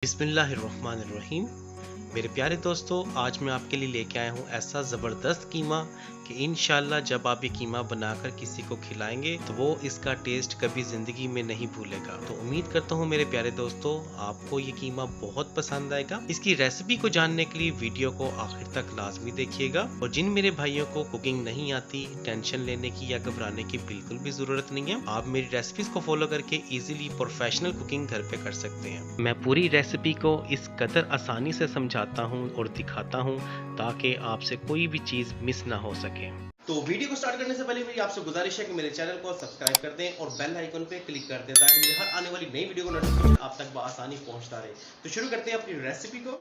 बिस्मिल्लाहिर्रहमानिर्रहीम। मेरे प्यारे दोस्तों, आज मैं आपके लिए लेके आया हूँ ऐसा ज़बरदस्त कीमा कि इंशाल्लाह जब आप ये कीमा बनाकर किसी को खिलाएंगे तो वो इसका टेस्ट कभी ज़िंदगी में नहीं भूलेगा। तो उम्मीद करता हूँ मेरे प्यारे दोस्तों आपको ये कीमा बहुत पसंद आएगा। इसकी रेसिपी को जानने के लिए वीडियो को आखिर तक लाजमी देखिएगा। और जिन मेरे भाइयों को कुकिंग नहीं आती, टेंशन लेने की या घबराने की बिल्कुल भी ज़रूरत नहीं है। आप मेरी रेसिपीज को फॉलो करके इजीली प्रोफेशनल कुकिंग घर पे कर सकते हैं। मैं पूरी रेसिपी को इस कदर आसानी से समझाता हूँ और दिखाता हूँ ताकि आपसे कोई भी चीज़ मिस ना हो सके। तो वीडियो को स्टार्ट करने से पहले मेरी आपसे गुजारिश है कि मेरे चैनल को सब्सक्राइब कर दें और बेल आइकन पे क्लिक कर दें ताकि मेरी हर आने वाली नई वीडियो को नोटिफिकेशन आप तक बआसानी पहुंचता रहे। तो शुरू करते हैं अपनी रेसिपी को।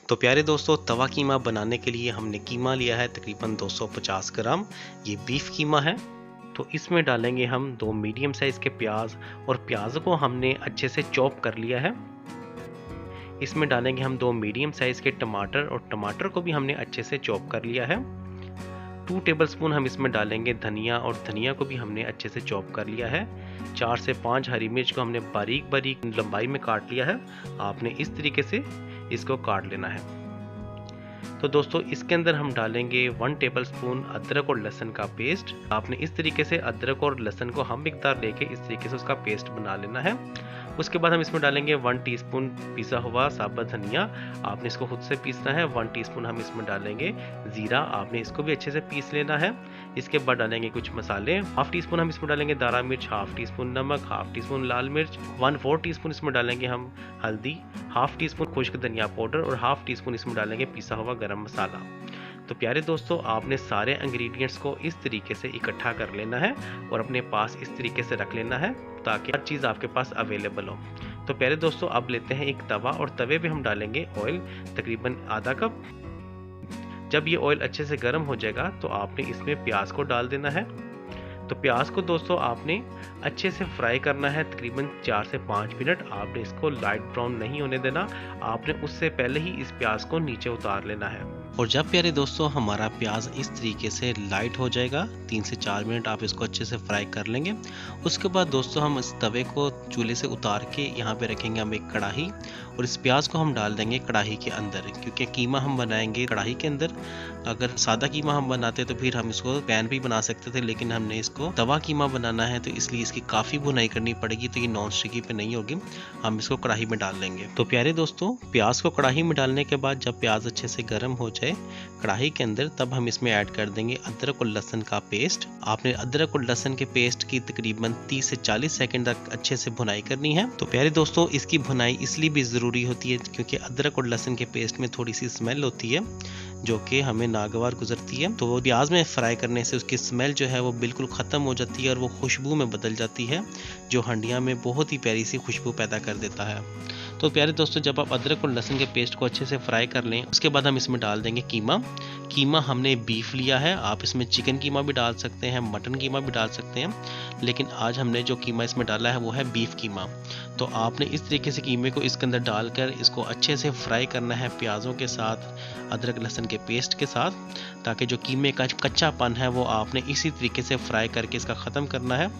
तो प्यारे दोस्तों, तवा कीमा बनाने के लिए हमने कीमा लिया है तकरीबन 250 ग्राम। ये बीफ कीमा है। तो इसमें डालेंगे हम 2 मीडियम साइज के प्याज और प्याज को हमने अच्छे से चॉप कर लिया है। इसमें डालेंगे हम 2 मीडियम साइज के टमाटर और टमाटर को भी हमने अच्छे से चॉप कर लिया है। 2 टेबलस्पून हम इसमें डालेंगे धनिया और धनिया को भी हमने अच्छे से चॉप कर लिया है। 4 से 5 हरी मिर्च को हमने बारीक बारीक लंबाई में काट लिया है। आपने इस तरीके से इसको काट लेना है। तो दोस्तों इसके अंदर हम डालेंगे 1 टेबलस्पून अदरक और लहसुन का पेस्ट। आपने इस तरीके से अदरक और लहसुन को हम मिकदार लेके इस तरीके से उसका पेस्ट बना लेना है। उसके बाद हम इसमें डालेंगे 1 टीस्पून पिसा हुआ साबुत धनिया। आपने इसको खुद से पीसना है। 1 टीस्पून हम इसमें डालेंगे जीरा। आपने इसको भी अच्छे से पीस लेना है। इसके बाद डालेंगे कुछ मसाले। 1/2 टीस्पून हम इसमें डालेंगे दारा मिर्च, 1/2 टीस्पून नमक, 1/2 टीस्पून लाल मिर्च, 1/4 टीस्पून इसमें डालेंगे हम हल्दी, 1/2 टीस्पून खुश्क धनिया पाउडर और 1/2 टीस्पून इसमें डालेंगे पिसा हुआ गरम मसाला। तो प्यारे दोस्तों, आपने सारे इंग्रेडिएंट्स को इस तरीके से इकट्ठा कर लेना है और अपने पास इस तरीके से रख लेना है ताकि हर चीज़ आपके पास अवेलेबल हो। तो प्यारे दोस्तों, अब लेते हैं एक तवा और तवे पे हम डालेंगे ऑयल तकरीबन आधा कप। जब ये ऑयल अच्छे से गर्म हो जाएगा तो आपने इसमें प्याज को डाल देना है। तो प्याज को दोस्तों आपने अच्छे से फ्राई करना है तकरीबन 4 से 5 मिनट। आपने इसको लाइट ब्राउन नहीं होने देना। आपने उससे पहले ही इस प्याज को नीचे उतार लेना है। और जब प्यारे दोस्तों हमारा प्याज इस तरीके से लाइट हो जाएगा, 3 से 4 मिनट आप इसको अच्छे से फ्राई कर लेंगे। उसके बाद दोस्तों हम इस तवे को चूल्हे से उतार के यहाँ पे रखेंगे हम एक कढ़ाई और इस प्याज को हम डाल देंगे कढ़ाई के अंदर, क्योंकि कीमा हम बनाएंगे कढ़ाई के अंदर। अगर सादा कीमा हम बनाते तो फिर हम इसको पैन भी बना सकते थे, लेकिन हमने इसको तवा कीमा बनाना है तो इसलिए इसकी काफ़ी भुनाई करनी पड़ेगी। तो ये नॉन स्टिकी पे नहीं होगी, हम इसको कढ़ाई में डाल लेंगे। तो प्यारे दोस्तों, प्याज को कढ़ाई में डालने के बाद जब प्याज अच्छे से गर्म हो जाए कढ़ाई के अंदर, तब हम इसमें ऐड कर देंगे अदरक और लहसुन का पेस्ट। आपने अदरक और लहसुन के पेस्ट की तकरीबन 30 से 40 सेकंड तक अच्छे से भुनाई करनी है। तो प्यारे दोस्तों, इसकी भुनाई इसलिए भी ज़रूरी होती है क्योंकि अदरक और लहसुन के पेस्ट में थोड़ी सी स्मेल होती है जो कि हमें नागवार गुजरती है। तो वो प्याज में फ्राई करने से उसकी स्मेल जो है वो बिल्कुल ख़त्म हो जाती है और वो खुशबू में बदल जाती है, जो हंडिया में बहुत ही प्यारी सी खुशबू पैदा कर देता है। तो प्यारे दोस्तों, जब आप अदरक और लहसुन के पेस्ट को अच्छे से फ्राई कर लें, उसके बाद हम इसमें डाल देंगे कीमा हमने बीफ लिया है। आप इसमें चिकन कीमा भी डाल सकते हैं, मटन कीमा भी डाल सकते हैं, लेकिन आज हमने जो कीमा इसमें डाला है वो है बीफ कीमा। तो आपने इस तरीके से कीमे को इसके अंदर डालकर इसको अच्छे से फ्राई करना है प्याज़ों के साथ, अदरक लहसुन के पेस्ट के साथ, ताकि जो कीमे का कच्चापन है वो आपने इसी तरीके से फ्राई करके इसका ख़त्म करना है।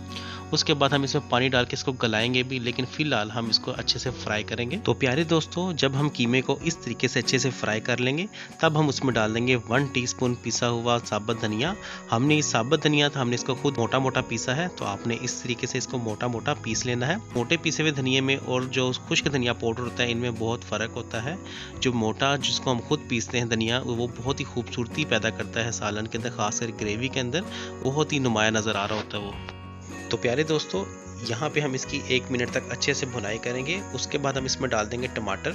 उसके बाद हम इसमें पानी डाल के इसको गलाएंगे भी, लेकिन फ़िलहाल हम इसको अच्छे से फ्राई करेंगे। तो प्यारे दोस्तों, जब हम कीमे को इस तरीके से अच्छे से फ्राई कर लेंगे तब हम उसमें डाल देंगे 1 टीस्पून पिसा हुआ साबुत धनिया। हमने ये साबुत धनिया था, हमने इसको खुद मोटा मोटा पीसा है। तो आपने इस तरीके से इसको मोटा मोटा पीस लेना है। मोटे पीसे हुए धनिया में और जो खुश्क धनिया पाउडर होता है इनमें बहुत फ़र्क होता है। जो मोटा जिसको हम खुद पीसते हैं धनिया, वो बहुत ही खूबसूरती पैदा करता है सालन के अंदर, खासकर ग्रेवी के अंदर बहुत ही नुमाया नज़र आ रहा होता है वो। तो प्यारे दोस्तों, यहाँ पे हम इसकी 1 मिनट तक अच्छे से भुनाई करेंगे। उसके बाद हम इसमें डाल देंगे टमाटर।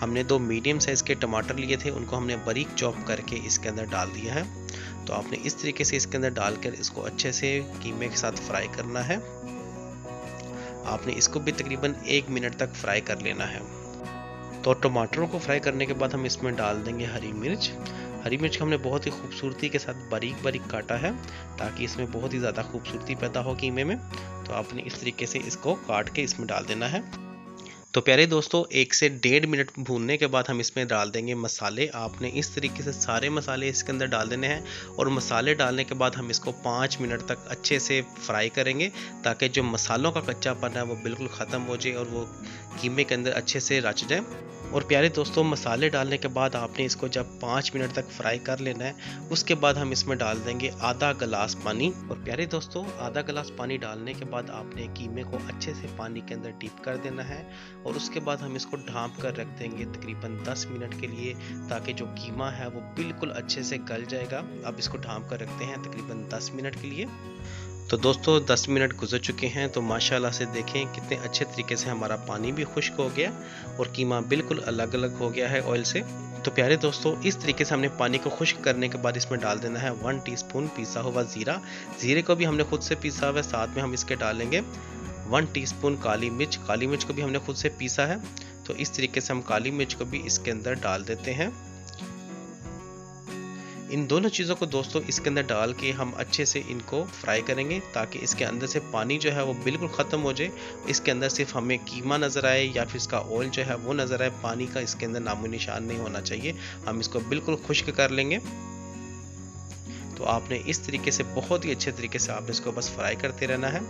हमने 2 मीडियम साइज़ के टमाटर लिए थे, उनको हमने बारीक चॉप करके इसके अंदर डाल दिया है। तो आपने इस तरीके से इसके अंदर डालकर इसको अच्छे से कीमे के साथ फ्राई करना है। आपने इसको भी तकरीबन 1 मिनट तक फ्राई कर लेना है। तो टमाटरों को फ्राई करने के बाद हम इसमें डाल देंगे हरी मिर्च। हरी मिर्च को हमने बहुत ही खूबसूरती के साथ बारीक बारीक काटा है ताकि इसमें बहुत ही ज़्यादा खूबसूरती पैदा हो कीमे में। तो आपने इस तरीके से इसको काट के इसमें डाल देना है। तो प्यारे दोस्तों, 1 से 1.5 मिनट भूनने के बाद हम इसमें डाल देंगे मसाले। आपने इस तरीके से सारे मसाले इसके अंदर डाल देने हैं और मसाले डालने के बाद हम इसको 5 मिनट तक अच्छे से फ्राई करेंगे ताकि जो मसालों का कच्चापन है वो बिल्कुल ख़त्म हो जाए और वो कीमे के अंदर अच्छे से रच जाए। और प्यारे दोस्तों, मसाले डालने के बाद आपने इसको जब 5 मिनट तक फ्राई कर लेना है, उसके बाद हम इसमें डाल देंगे आधा गिलास पानी। और प्यारे दोस्तों, आधा गिलास पानी डालने के बाद आपने कीमे को अच्छे से पानी के अंदर डीप कर देना है और उसके बाद हम इसको ढाँप कर रख देंगे तकरीबन 10 मिनट के लिए, ताकि जो कीमा है वो बिल्कुल अच्छे से गल जाएगा। अब इसको ढाँप कर रखते हैं तकरीबन 10 मिनट के लिए। तो दोस्तों 10 मिनट गुजर चुके हैं, तो माशाल्लाह से देखें कितने अच्छे तरीके से हमारा पानी भी खुश्क हो गया और कीमा बिल्कुल अलग अलग हो गया है ऑयल से। तो प्यारे दोस्तों, इस तरीके से हमने पानी को खुश्क करने के बाद इसमें डाल देना है 1 टीस्पून पीसा हुआ ज़ीरा। ज़ीरे को भी हमने खुद से पीसा हुआ है, साथ में हम इसके डालेंगे 1 टीस्पून काली मिर्च। काली मिर्च को भी हमने खुद से पीसा है, तो इस तरीके से हम काली मिर्च को भी इसके अंदर डाल देते हैं। इन दोनों चीज़ों को दोस्तों इसके अंदर डाल के हम अच्छे से इनको फ्राई करेंगे, ताकि इसके अंदर से पानी जो है वो बिल्कुल ख़त्म हो जाए। इसके अंदर सिर्फ हमें कीमा नज़र आए या फिर इसका ऑयल जो है वो नज़र आए, पानी का इसके अंदर नामो निशान नहीं होना चाहिए। हम इसको बिल्कुल खुश्क कर लेंगे। तो आपने इस तरीके से बहुत ही अच्छे तरीके से आपने इसको बस फ्राई करते रहना है।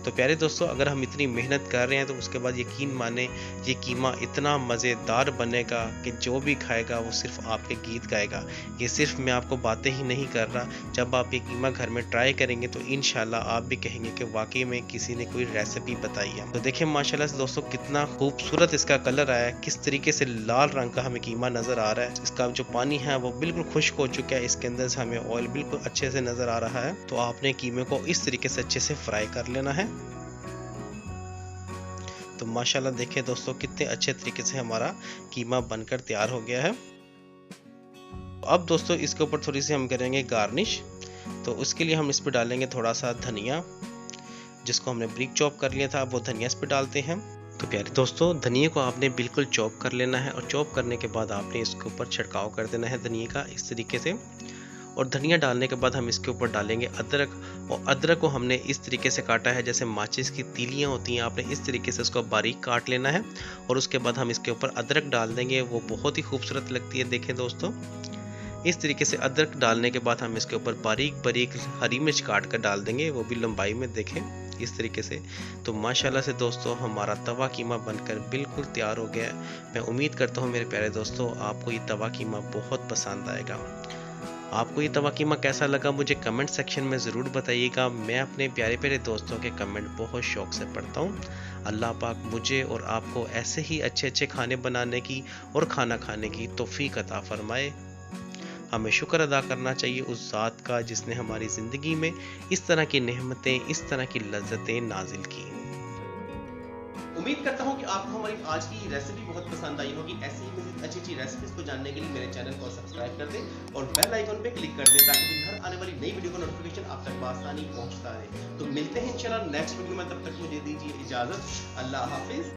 तो प्यारे दोस्तों, अगर हम इतनी मेहनत कर रहे हैं तो उसके बाद यकीन माने ये कीमा इतना मज़ेदार बनेगा कि जो भी खाएगा वो सिर्फ आपके गीत गाएगा। ये सिर्फ मैं आपको बातें ही नहीं कर रहा, जब आप ये कीमा घर में ट्राई करेंगे तो इंशाल्लाह आप भी कहेंगे कि वाकई में किसी ने कोई रेसिपी बताई है। तो देखिए माशाल्लाह से दोस्तों कितना खूबसूरत इसका कलर आया है, किस तरीके से लाल रंग का हमें कीमा नज़र आ रहा है। इसका जो पानी है वो बिल्कुल खुश्क हो चुका है, इसके अंदर से हमें ऑयल बिल्कुल अच्छे से नज़र आ रहा है। तो आपने कीमे को इस तरीके से अच्छे से फ्राई कर लेना है। तो माशाल्लाह देखिए दोस्तों कितने अच्छे तरीके से हमारा कीमा बनकर तैयार हो गया है। अब दोस्तों इसके ऊपर थोड़ी सी हम करेंगे गार्निश। तो उसके लिए हम इस पर डालेंगे थोड़ा सा धनिया, जिसको हमने ब्रिक चॉप कर लिया था, वो धनिया इस पर डालते हैं। तो प्यारे दोस्तों, धनिया को आपने बिल्कुल चॉप कर लेना है और चॉप करने के बाद आपने इसके ऊपर छिड़काव कर देना है धनिया का इस तरीके से। और धनिया डालने के बाद हम इसके ऊपर डालेंगे अदरक, और अदरक को हमने इस तरीके से काटा है जैसे माचिस की तीलियां होती हैं, आपने इस तरीके से उसको बारीक काट लेना है। और उसके बाद हम इसके ऊपर अदरक डाल देंगे, वो बहुत ही खूबसूरत लगती है। देखें दोस्तों, इस तरीके से अदरक डालने के बाद हम इसके ऊपर बारीक बारीक हरी मिर्च काट कर डाल देंगे, वो भी लंबाई में, देखें इस तरीके से। तो माशाल्लाह से दोस्तों हमारा तवा कीमा बनकर बिल्कुल तैयार हो गया है। मैं उम्मीद करता हूँ मेरे प्यारे दोस्तों आपको ये तवा कीमा बहुत पसंद आएगा। आपको ये तवा कीमा कैसा लगा मुझे कमेंट सेक्शन में ज़रूर बताइएगा। मैं अपने प्यारे प्यारे दोस्तों के कमेंट बहुत शौक़ से पढ़ता हूँ। अल्लाह पाक मुझे और आपको ऐसे ही अच्छे अच्छे खाने बनाने की और खाना खाने की तौफीक अता फरमाए। हमें शुक्र अदा करना चाहिए उस ज़ात का जिसने हमारी ज़िंदगी में इस तरह की नेमतें, इस तरह की लज्जतें नाजिल की। उम्मीद करता हूँ कि आपको हमारी आज की रेसिपी बहुत पसंद आई होगी। ऐसी ही मज़ीद अच्छी अच्छी रेसिपीज को जानने के लिए मेरे चैनल को सब्सक्राइब कर दें और बेल आइकन पे क्लिक कर दें, ताकि दिन हर आने वाली नई वीडियो का नोटिफिकेशन आप तक आसानी पहुँचता रहे। तो मिलते हैं इंशाल्लाह नेक्स्ट वीडियो में, तब तक मुझे दीजिए इजाज़त। अल्लाह हाफिज़।